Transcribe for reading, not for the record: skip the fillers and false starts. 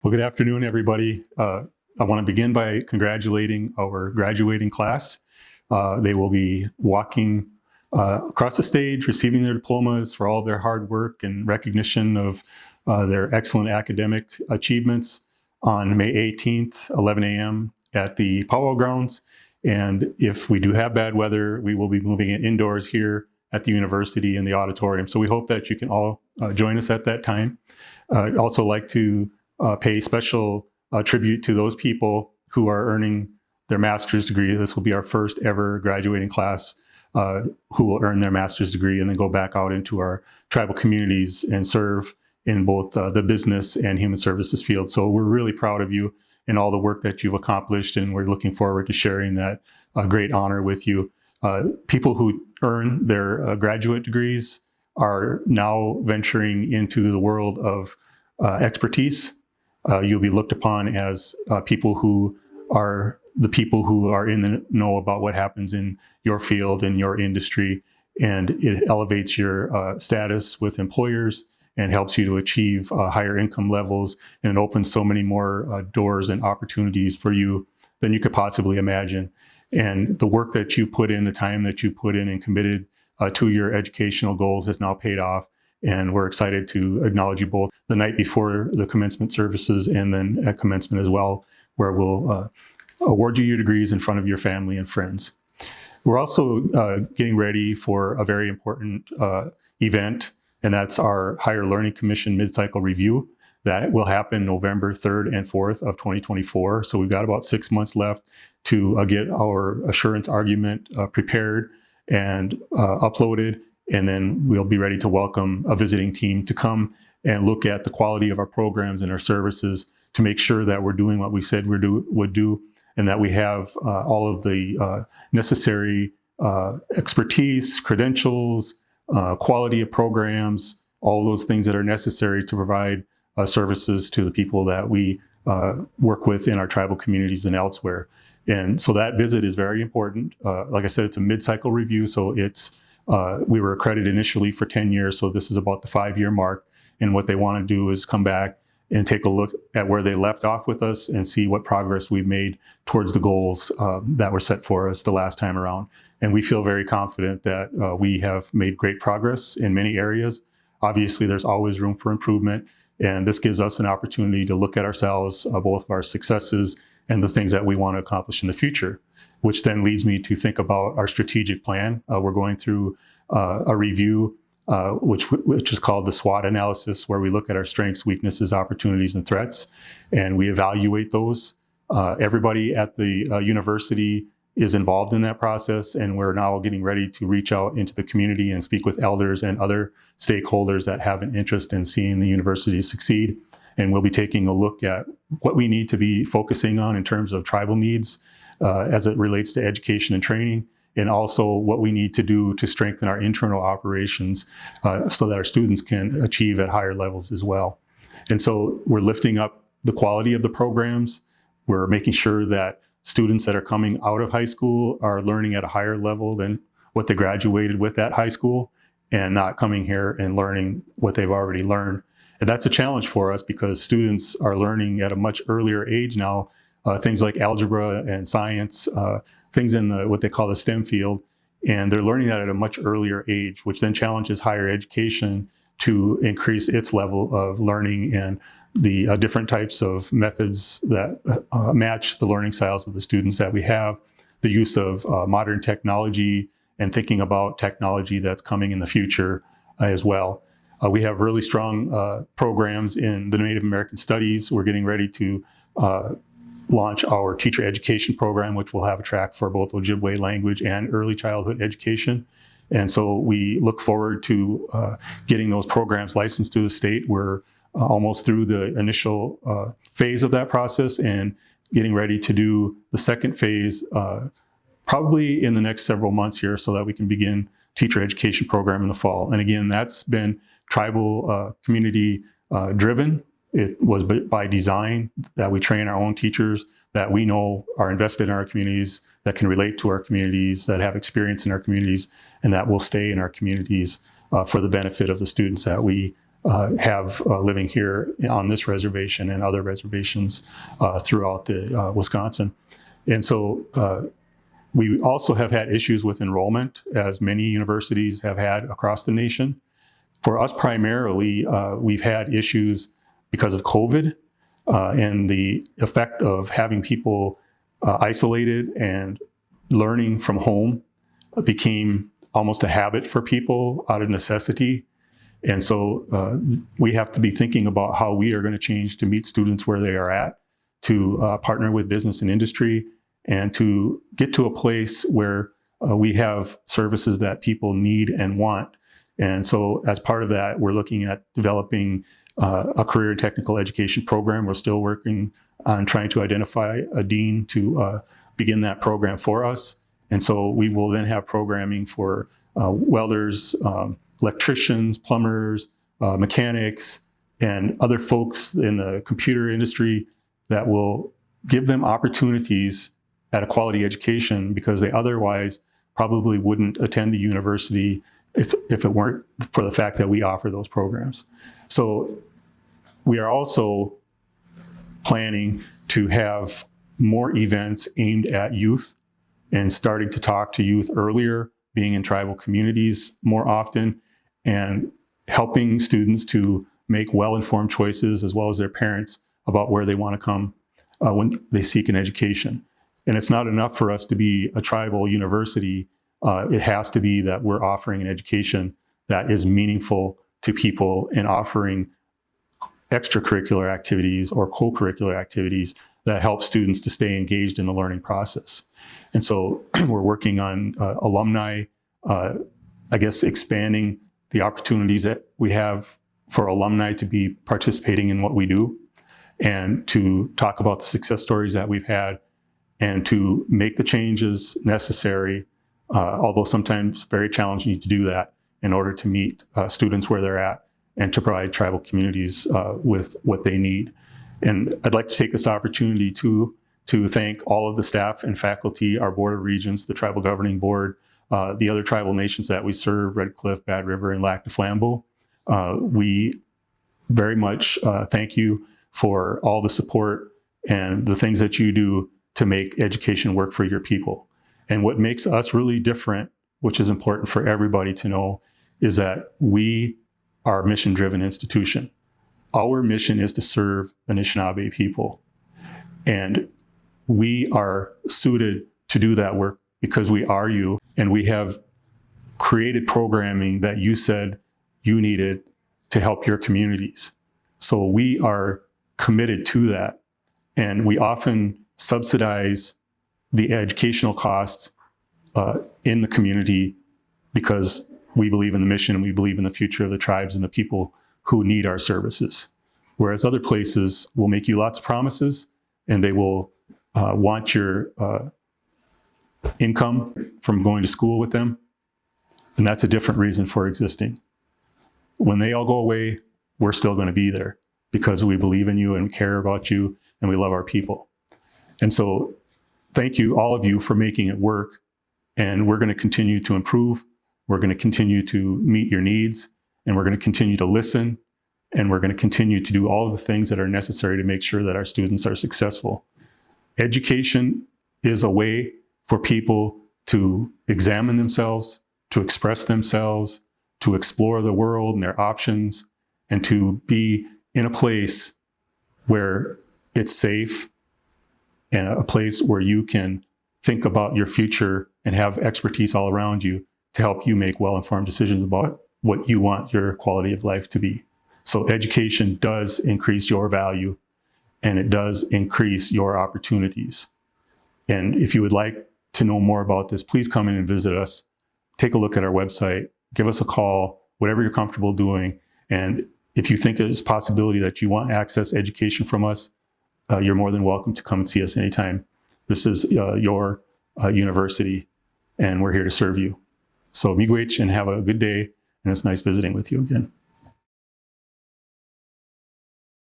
Well, good afternoon, everybody. I want to begin by congratulating our graduating class. They will be walking across the stage, receiving their diplomas for all of their hard work and recognition of their excellent academic achievements on May 18th, 11 a.m. at the Powwow Grounds. And if we do have bad weather, we will be moving it indoors here at the university in the auditorium. So we hope that you can all join us at that time. I'd also like to pay special tribute to those people who are earning their master's degree. This will be our first ever graduating class who will earn their master's degree and then go back out into our tribal communities and serve in both the business and human services field. So we're really proud of you and all the work that you've accomplished, and we're looking forward to sharing that great honor with you. People who earn their graduate degrees are now venturing into the world of expertise. You'll be looked upon as people who are the people who are in the know about what happens in your field and your industry, and it elevates your status with employers and helps you to achieve higher income levels, and it opens so many more doors and opportunities for you than you could possibly imagine. And the work that you put in, the time that you put in and committed to your educational goals has now paid off. And we're excited to acknowledge you both the night before the commencement services and then at commencement as well, where we'll award you your degrees in front of your family and friends. We're also getting ready for a very important event, and that's our Higher Learning Commission mid-cycle review. That will happen November 3rd and 4th of 2024. So we've got about 6 months left to get our assurance argument prepared and uploaded. And then we'll be ready to welcome a visiting team to come and look at the quality of our programs and our services to make sure that we're doing what we said we would do, and that we have all of the necessary expertise, credentials, quality of programs, all those things that are necessary to provide services to the people that we work with in our tribal communities and elsewhere. And so that visit is very important. Like I said, it's a mid-cycle review, so it's we were accredited initially for 10 years, so this is about the 5-year mark. And what they want to do is come back and take a look at where they left off with us and see what progress we've made towards the goals that were set for us the last time around. And we feel very confident that we have made great progress in many areas. Obviously, there's always room for improvement, and this gives us an opportunity to look at ourselves, both of our successes and the things that we want to accomplish in the future, which then leads me to think about our strategic plan. We're going through a review, which is called the SWOT analysis, where we look at our strengths, weaknesses, opportunities, and threats, and we evaluate those. Everybody at the university is involved in that process, and we're now getting ready to reach out into the community and speak with elders and other stakeholders that have an interest in seeing the university succeed. And we'll be taking a look at what we need to be focusing on in terms of tribal needs as it relates to education and training, and also what we need to do to strengthen our internal operations so that our students can achieve at higher levels as well. And so we're lifting up the quality of the programs. We're making sure that students that are coming out of high school are learning at a higher level than what they graduated with at high school, and not coming here and learning what they've already learned. And that's a challenge for us because students are learning at a much earlier age now, things like algebra and science, things in what they call the STEM field, and they're learning that at a much earlier age, which then challenges higher education to increase its level of learning and the different types of methods that match the learning styles of the students that we have, the use of modern technology, and thinking about technology that's coming in the future as well. We have really strong programs in the Native American Studies. We're getting ready to launch our teacher education program, which will have a track for both Ojibwe language and early childhood education. And so we look forward to getting those programs licensed to the state. We're almost through the initial phase of that process and getting ready to do the second phase probably in the next several months here, so that we can begin teacher education program in the fall. And again, that's been tribal community driven. It was by design that we train our own teachers that we know are invested in our communities, that can relate to our communities, that have experience in our communities, and that will stay in our communities for the benefit of the students that we have living here on this reservation and other reservations throughout the Wisconsin. And so we also have had issues with enrollment, as many universities have had across the nation. For us primarily, we've had issues because of COVID and the effect of having people isolated, and learning from home became almost a habit for people out of necessity. And so we have to be thinking about how we are going to change to meet students where they are at, to partner with business and industry, and to get to a place where we have services that people need and want. And so as part of that, we're looking at developing a career and technical education program. We're still working on trying to identify a dean to begin that program for us. And so we will then have programming for welders, electricians, plumbers, mechanics, and other folks in the computer industry that will give them opportunities at a quality education, because they otherwise probably wouldn't attend the university if it weren't for the fact that we offer those programs. So we are also planning to have more events aimed at youth, and starting to talk to youth earlier, being in tribal communities more often, and helping students to make well-informed choices, as well as their parents, about where they want to come when they seek an education. And it's not enough for us to be a tribal university. It has to be that we're offering an education that is meaningful to people, and offering extracurricular activities or co-curricular activities that help students to stay engaged in the learning process. And so we're working on alumni, expanding the opportunities that we have for alumni to be participating in what we do, and to talk about the success stories that we've had, and to make the changes necessary, although sometimes very challenging to do that, in order to meet students where they're at, and to provide tribal communities with what they need. And I'd like to take this opportunity to thank all of the staff and faculty, our Board of Regents, the Tribal Governing Board, the other tribal nations that we serve, Red Cliff, Bad River, and Lac du Flambeau. We very much thank you for all the support and the things that you do to make education work for your people. And what makes us really different, which is important for everybody to know, is that we are a mission-driven institution. Our mission is to serve Anishinaabe people. And we are suited to do that work because we are you, and we have created programming that you said you needed to help your communities. So we are committed to that. And we often subsidize the educational costs in the community, because we believe in the mission, and we believe in the future of the tribes and the people who need our services. Whereas other places will make you lots of promises, and they will want your income from going to school with them. And that's a different reason for existing. When they all go away, we're still going to be there, because we believe in you and care about you, and we love our people. And so thank you, all of you, for making it work. And we're going to continue to improve. We're going to continue to meet your needs, and we're going to continue to listen, and we're going to continue to do all of the things that are necessary to make sure that our students are successful. Education is a way for people to examine themselves, to express themselves, to explore the world and their options, and to be in a place where it's safe, and a place where you can think about your future and have expertise all around you to help you make well-informed decisions about what you want your quality of life to be. So education does increase your value, and it does increase your opportunities. And if you would like to know more about this, please come in and visit us. Take a look at our website, give us a call, whatever you're comfortable doing. And if you think there's a possibility that you want access education from us, you're more than welcome to come and see us anytime. This is your university, and we're here to serve you. So Miigwech, and have a good day, and it's nice visiting with you again.